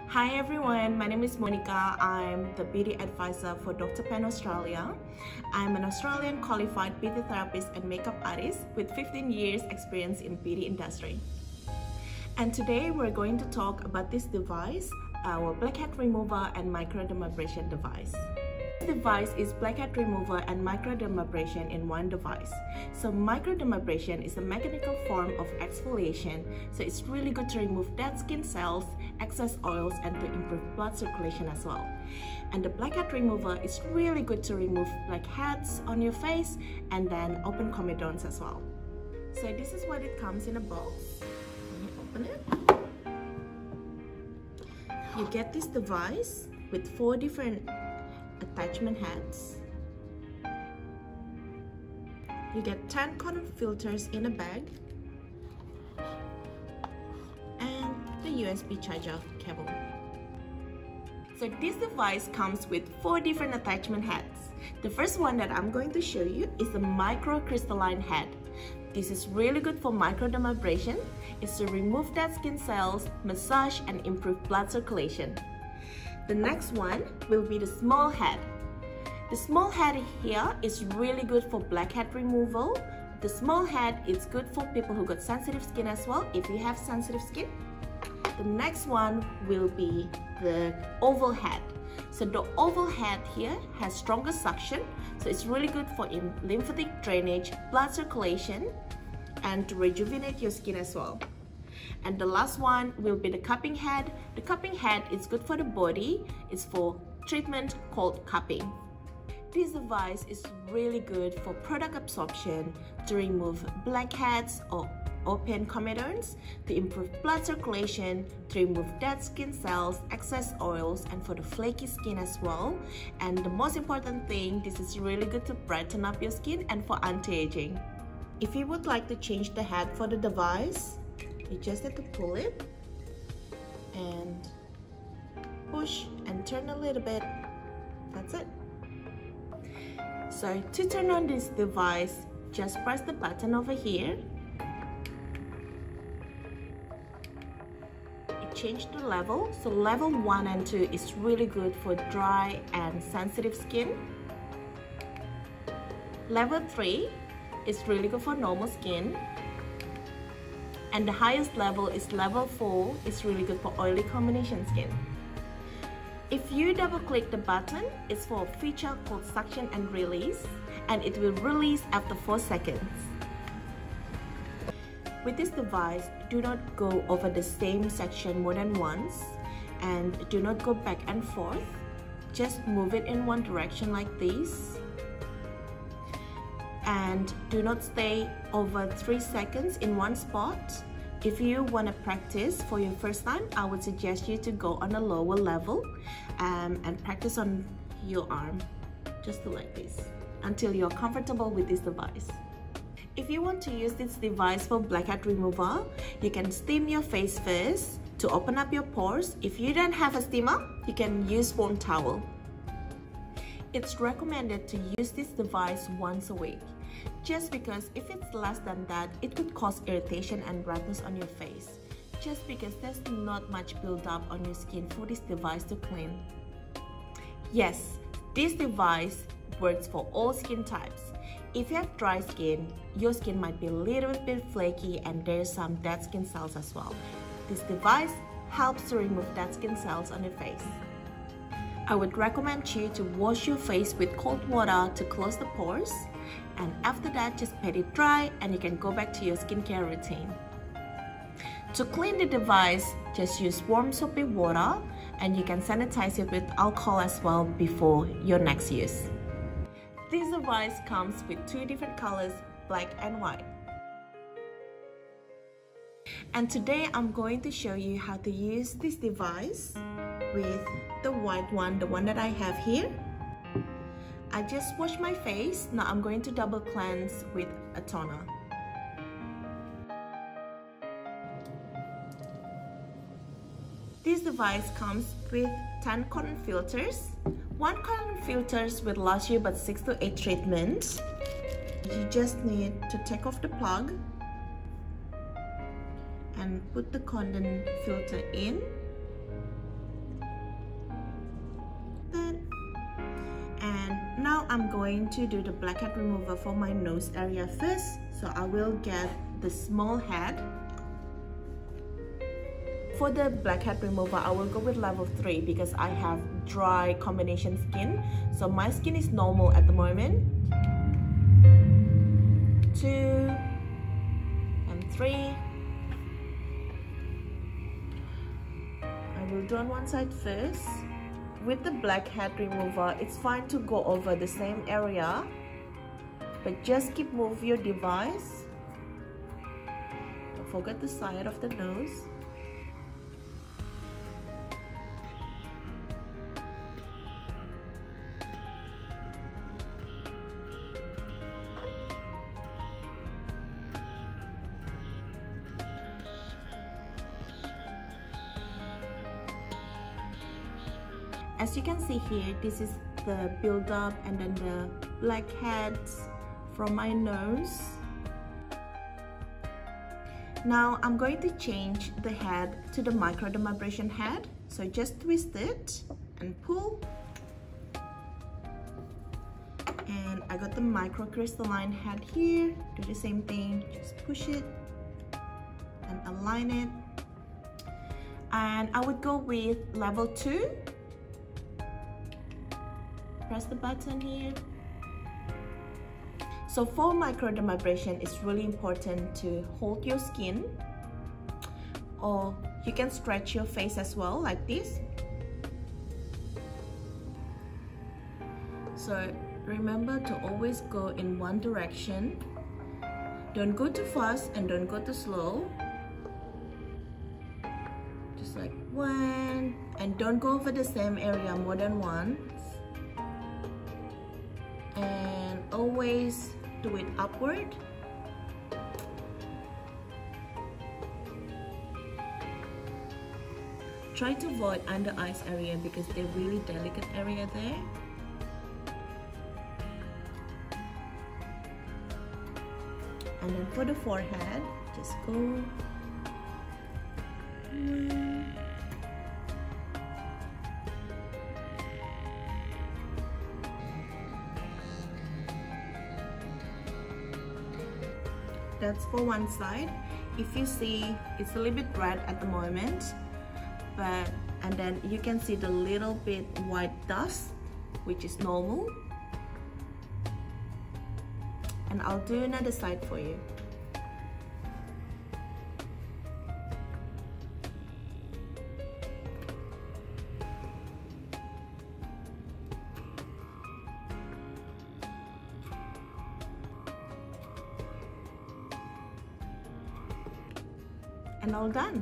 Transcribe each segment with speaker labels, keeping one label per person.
Speaker 1: Hi everyone, my name is Monica. I'm the Beauty Advisor for Dr.pen Australia. I'm an Australian qualified beauty therapist and makeup artist with 15 years experience in beauty industry. And today we're going to talk about this device, our blackhead remover and microdermabrasion device. This device is blackhead remover and microdermabrasion in one device. So microdermabrasion is a mechanical form of exfoliation. So it's really good to remove dead skin cells, excess oils, and to improve blood circulation as well. And the blackhead remover is really good to remove blackheads on your face and then open comedones as well. So this is what it comes in a box. Let me open it. You get this device with 4 different attachment heads. You get 10 cotton filters in a bag and the USB charger cable. So this device comes with 4 different attachment heads. The first one that I'm going to show you is the microcrystalline head. This is really good for microdermabrasion. It's to remove dead skin cells, massage, and improve blood circulation. The next one will be the small head. The small head here is really good for blackhead removal. The small head is good for people who got sensitive skin as well, if you have sensitive skin. The next one will be the oval head. So the oval head here has stronger suction, so it's really good for lymphatic drainage, blood circulation, and to rejuvenate your skin as well. And the last one will be the cupping head. The cupping head is good for the body. It's for treatment called cupping. This device is really good for product absorption, to remove blackheads or open comedones, to improve blood circulation, to remove dead skin cells, excess oils, and for the flaky skin as well. And the most important thing, this is really good to brighten up your skin and for anti-aging. If you would like to change the head for the device, you just have to pull it and push and turn a little bit. That's it. So to turn on this device, just press the button over here. It changed the level. So level 1 and 2 is really good for dry and sensitive skin. Level 3 is really good for normal skin. And the highest level is level 4, it's really good for oily combination skin. If you double click the button, it's for a feature called suction and release, and it will release after 4 seconds. With this device, do not go over the same section more than once, and do not go back and forth. Just move it in one direction like this. And do not stay over 3 seconds in one spot. If you want to practice for your first time, I would suggest you to go on a lower level and practice on your arm, just like this, until you're comfortable with this device. If you want to use this device for blackhead removal, you can steam your face first to open up your pores. If you don't have a steamer, you can use warm towel. It's recommended to use this device once a week, just because if it's less than that, it could cause irritation and redness on your face, just because there's not much buildup on your skin for this device to clean. Yes, this device works for all skin types. If you have dry skin, your skin might be a little bit flaky and there's some dead skin cells as well. This device helps to remove dead skin cells on your face. I would recommend you to wash your face with cold water to close the pores, and after that just pat it dry and you can go back to your skincare routine. To clean the device, just use warm soapy water, and you can sanitize it with alcohol as well before your next use. This device comes with 2 different colors, black and white. And today I'm going to show you how to use this device with the white one, the one that I have here. I just washed my face. Now I'm going to double cleanse with a toner. This device comes with 10 cotton filters. 1 cotton filters will last you about 6 to 8 treatments. You just need to take off the plug and put the cotton filter in I'm going to do the blackhead remover for my nose area first. So I will get the small head. For the blackhead remover, I will go with level 3 because I have dry combination skin. So my skin is normal at the moment. 2 and 3. I will do on one side first. With the blackhead remover, it's fine to go over the same area, but just keep move your device. Don't forget the side of the nose. As you can see here, this is the build-up and then the blackheads from my nose. Now I'm going to change the head to the microdermabrasion head. So just twist it and pull. And I got the microcrystalline head here. Do the same thing, just push it and align it. And I would go with level 2. Press the button here. So for microdermabrasion, it's really important to hold your skin, or you can stretch your face as well, like this. So remember to always go in one direction. Don't go too fast and don't go too slow. Just like one, and don't go over the same area more than once. And always do it upward. Try to avoid under eyes area because they're really delicate area there. And then for the forehead, just go one. That's for one side. If you see, it's a little bit red at the moment, and then you can see the little bit white dust, which is normal. And I'll do another side for you. And all done.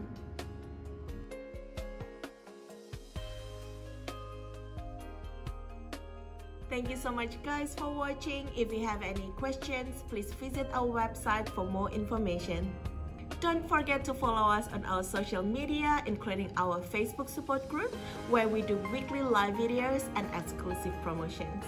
Speaker 1: Thank you so much guys for watching. If you have any questions, please visit our website for more information. Don't forget to follow us on our social media, including our Facebook support group, where we do weekly live videos and exclusive promotions.